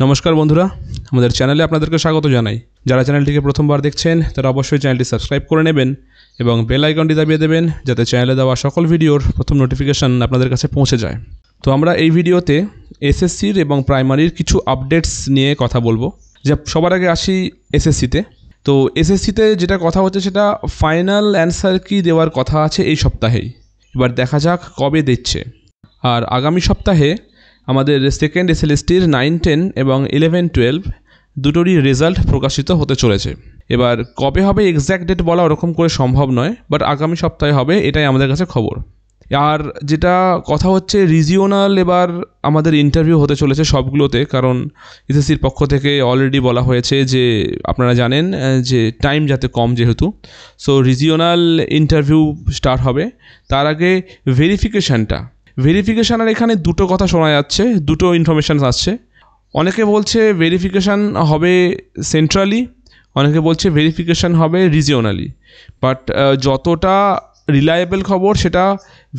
নমস্কার বন্ধুরা, আমাদের চ্যানেলে আপনাদেরকে স্বাগত জানাই। যারা চ্যানেলটিকে প্রথমবার দেখছেন তারা অবশ্যই চ্যানেলটি সাবস্ক্রাইব করে নেবেন এবং বেল আইকনটি দাবিয়ে দেবেন যাতে চ্যানেলে দেওয়া সকল ভিডিওর প্রথম নোটিফিকেশান আপনাদের কাছে পৌঁছে যায়। তো আমরা এই ভিডিওতে এসএসসির এবং প্রাইমারির কিছু আপডেটস নিয়ে কথা বলবো। যা সবার আগে আসি এসএসসিতে। তো এসএসসিতে যেটা কথা হচ্ছে সেটা ফাইনাল অ্যান্সার কি দেওয়ার কথা আছে এই সপ্তাহেই। এবার দেখা যাক কবে দিচ্ছে। আর আগামী সপ্তাহে আমাদের সেকেন্ড এসএলএসটির 9, 10 এবং 11, 12 দুটোরই রেজাল্ট প্রকাশিত হতে চলেছে। এবার কবে হবে এক্স্যাক্ট ডেট বলা ওরকম করে সম্ভব নয়, বাট আগামী সপ্তাহে হবে, এটাই আমাদের কাছে খবর। আর যেটা কথা হচ্ছে রিজিওনাল এবার আমাদের ইন্টারভিউ হতে চলেছে সবগুলোতে, কারণ এসএসসির পক্ষ থেকে অলরেডি বলা হয়েছে যে আপনারা জানেন যে টাইম যাতে কম যেহেতু, সো রিজিওনাল ইন্টারভিউ স্টার্ট হবে। তার আগে ভেরিফিকেশানের এখানে দুটো কথা শোনা যাচ্ছে, দুটো ইনফরমেশান আসছে। অনেকে বলছে ভেরিফিকেশান হবে সেন্ট্রালি, অনেকে বলছে ভেরিফিকেশান হবে রিজিওনালি। বাট যতটা রিলায়েবল খবর সেটা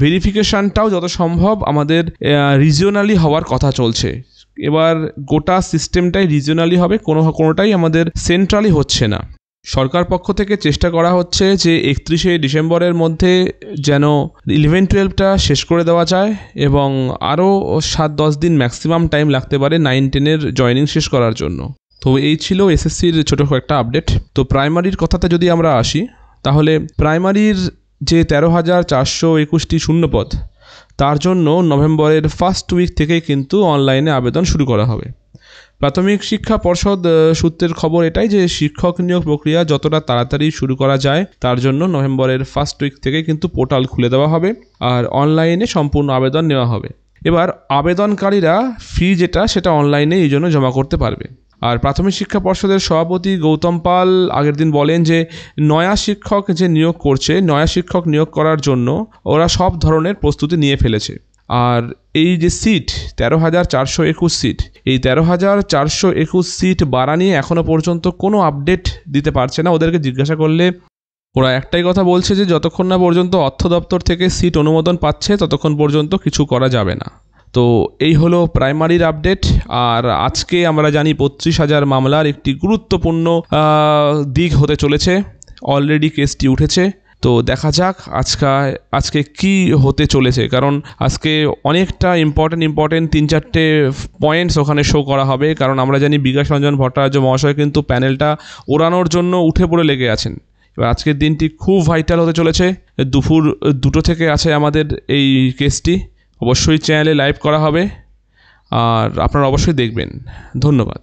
ভেরিফিকেশানটাও যত সম্ভব আমাদের রিজিওনালি হওয়ার কথা চলছে। এবার গোটা সিস্টেমটাই রিজিওনালি হবে, কোনোটাই আমাদের সেন্ট্রালি হচ্ছে না। সরকার পক্ষ থেকে চেষ্টা করা হচ্ছে যে 31শে ডিসেম্বরের মধ্যে যেন 11, 12টা শেষ করে দেওয়া যায় এবং আরও 7-10 দিন ম্যাক্সিমাম টাইম লাগতে পারে 9, 10-এর জয়েনিং শেষ করার জন্য। তো এই ছিল এসএসসির ছোটো কয়েকটা আপডেট। তো প্রাইমারির কথাতে যদি আমরা আসি, তাহলে প্রাইমারির যে 13,421টি শূন্যপদ, তার জন্য নভেম্বরের ফার্স্ট উইক থেকেই কিন্তু অনলাইনে আবেদন শুরু করা হবে। প্রাথমিক শিক্ষা পর্ষদ সূত্রের খবর এটাই যে শিক্ষক নিয়োগ প্রক্রিয়া যতটা তাড়াতাড়ি শুরু করা যায় তার জন্য নভেম্বরের ফার্স্ট উইক থেকে কিন্তু পোর্টাল খুলে দেওয়া হবে আর অনলাইনে সম্পূর্ণ আবেদন নেওয়া হবে। এবার আবেদনকারীরা ফি যেটা সেটা অনলাইনে এই জন্য জমা করতে পারবে। আর প্রাথমিক শিক্ষা পর্ষদের সভাপতি গৌতম পাল আগের দিন বলেন যে নয়া শিক্ষক যে নিয়োগ করছে, নয়া শিক্ষক নিয়োগ করার জন্য ওরা সব ধরনের প্রস্তুতি নিয়ে ফেলেছে। আর এই যে সিট 13,421 সিট, এই 13,421 সিট বাড়া নিয়ে এখনও পর্যন্ত কোনো আপডেট দিতে পারছে না। ওদেরকে জিজ্ঞাসা করলে ওরা একটাই কথা বলছে যে যতক্ষণ না পর্যন্ত অর্থ দপ্তর থেকে সিট অনুমোদন পাচ্ছে ততক্ষণ পর্যন্ত কিছু করা যাবে না। তো এই হলো প্রাইমারির আপডেট। আর আজকে আমরা জানি 32,000 মামলার একটি গুরুত্বপূর্ণ দিক হতে চলেছে, অলরেডি কেসটি উঠেছে। তো দেখা যাক আজকে কি হতে চলেছে, কারণ আজকে অনেকটা ইম্পর্টেন্ট 3-4টে পয়েন্টস ওখানে শো করা হবে। কারণ আমরা জানি বিকাশ রঞ্জন ভট্টাচার্য মহাশয় কিন্তু প্যানেলটা ওড়ানোর জন্য উঠে পড়ে লেগে আছেন। এবার আজকের দিনটি খুব ভাইটাল হতে চলেছে। দুপুর 2টো থেকে আছে আমাদের এই কেসটি, অবশ্যই চ্যানেলে লাইভ করা হবে আর আপনারা অবশ্যই দেখবেন। ধন্যবাদ।